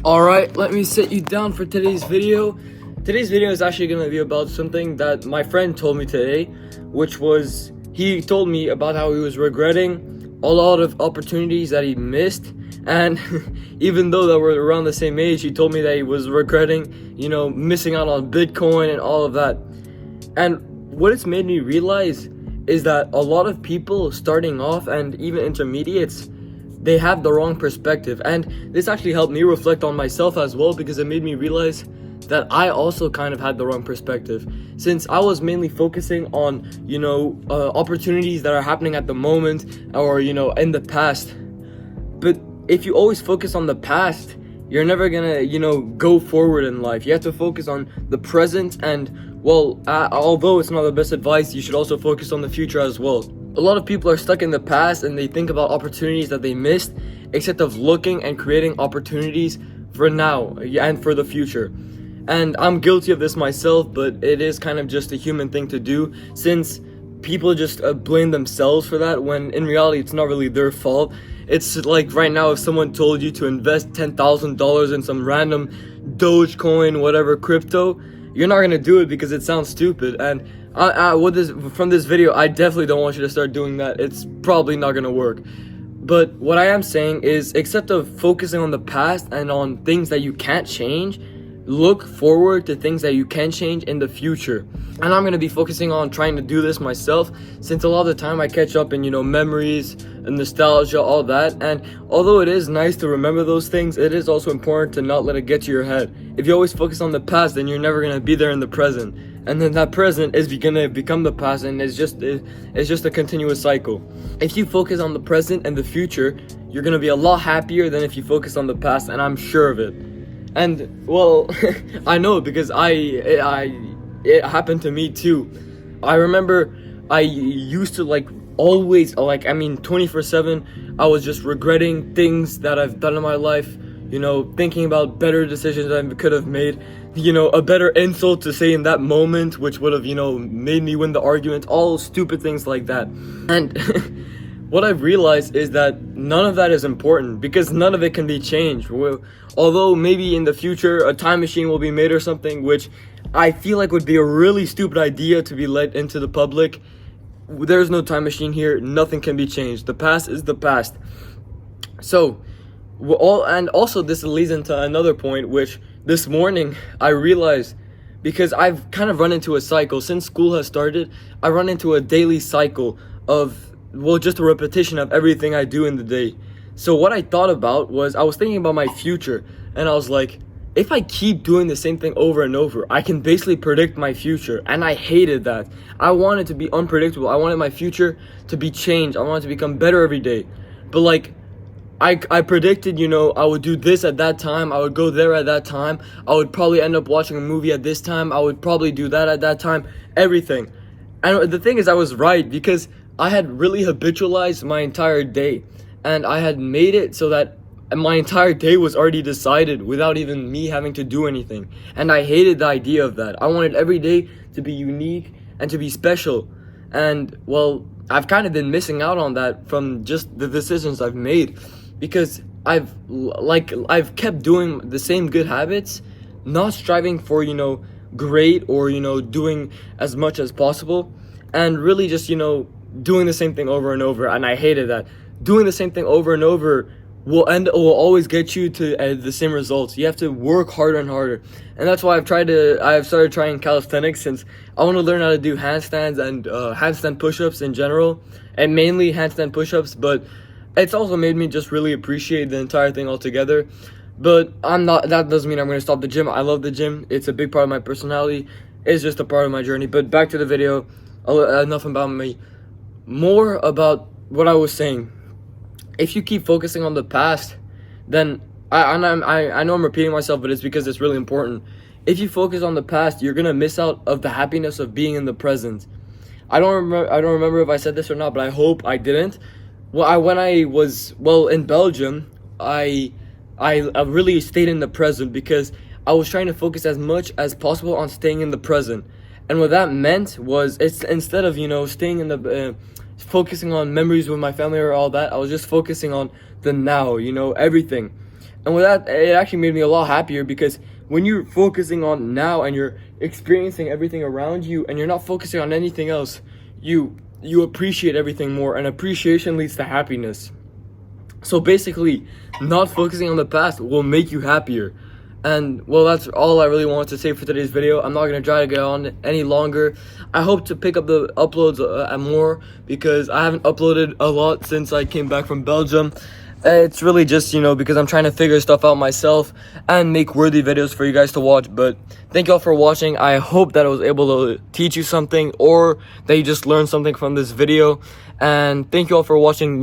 Alright, let me sit you down for today's video. Today's video is actually going to be about something that my friend told me today, which was, he told me about how he was regretting a lot of opportunities that he missed. And even though that we're around the same age, he told me that he was regretting, missing out on Bitcoin and all of that. And what it's made me realize is that a lot of people starting off and even intermediates, they have the wrong perspective. And this actually helped me reflect on myself as well, because it made me realize that I also kind of had the wrong perspective, since I was mainly focusing on opportunities that are happening at the moment or in the past. But if you always focus on the past, you're never gonna go forward in life. You have to focus on the present, and although it's not the best advice, you should also focus on the future as well. A lot of people are stuck in the past and they think about opportunities that they missed, instead of looking and creating opportunities for now and for the future. And I'm guilty of this myself, but it is kind of just a human thing to do, since people just blame themselves for that, when in reality it's not really their fault. It's like right now, if someone told you to invest $10,000 in some random Dogecoin, whatever crypto, you're not gonna do it because it sounds stupid. And from this video, I definitely don't want you to start doing that. It's probably not gonna work. But what I am saying is, except of focusing on the past and on things that you can't change, look forward to things that you can change in the future. And I'm going to be focusing on trying to do this myself, since a lot of the time I catch up in memories and nostalgia, all that. And although it is nice to remember those things, it is also important to not let it get to your head. If you always focus on the past, then you're never going to be there in the present, and then that present is going to become the past, and it's just a continuous cycle. If you focus on the present and the future, you're going to be a lot happier than if you focus on the past, and I'm sure of it. And well, I know, because it happened to me too. I remember I used to always 24/7 I was just regretting things that I've done in my life, thinking about better decisions I could have made, a better insult to say in that moment which would have made me win the argument, all stupid things like that. And what I've realized is that none of that is important, because none of it can be changed. Although maybe in the future a time machine will be made or something, which I feel like would be a really stupid idea to be let into the public. There's no time machine here. Nothing can be changed. The past is the past. So, and also this leads into another point, which this morning I realized, because I've kind of run into a cycle since school has started. I run into a daily cycle of just a repetition of everything I do in the day. So what I thought about was, I was thinking about my future, and I was like, if I keep doing the same thing over and over, I can basically predict my future. And I hated that. I wanted to be unpredictable. I wanted my future to be changed. I wanted to become better every day. But I predicted, I would do this at that time, I would go there at that time, I would probably end up watching a movie at this time, I would probably do that at that time, everything. And the thing is, I was right, because I had really habitualized my entire day, and I had made it so that my entire day was already decided without even me having to do anything. And I hated the idea of that. I wanted every day to be unique and to be special. And I've kind of been missing out on that from just the decisions I've made, because I've kept doing the same good habits, not striving for great or doing as much as possible, and really just doing the same thing over and over. And I hated that. Doing the same thing over and over will always get you to the same results. You have to work harder and harder. And that's why I've started trying calisthenics, since I want to learn how to do handstands and handstand push-ups in general, and mainly handstand push-ups. But it's also made me just really appreciate the entire thing altogether. But that doesn't mean I'm going to stop the gym. I love the gym. It's a big part of my personality. It's just a part of my journey. But back to the video. Enough about me. More about what I was saying. If you keep focusing on the past, then I know I'm repeating myself, but it's because it's really important. If you focus on the past, you're gonna miss out of the happiness of being in the present. I don't remember if I said this or not, but I hope I didn't. When I was in Belgium, I really stayed in the present, because I was trying to focus as much as possible on staying in the present. And what that meant was, it's instead of staying in the focusing on memories with my family or all that, I was just focusing on the now, everything. And with that, it actually made me a lot happier, because when you're focusing on now and you're experiencing everything around you and you're not focusing on anything else, you appreciate everything more, and appreciation leads to happiness. So basically, not focusing on the past will make you happier. And well, that's all I really wanted to say for today's video. I'm not going to try to get on any longer. I hope to pick up the uploads more, because I haven't uploaded a lot since I came back from Belgium. It's really just, because I'm trying to figure stuff out myself and make worthy videos for you guys to watch. But thank y'all for watching. I hope that I was able to teach you something, or that you just learned something from this video. And thank y'all for watching.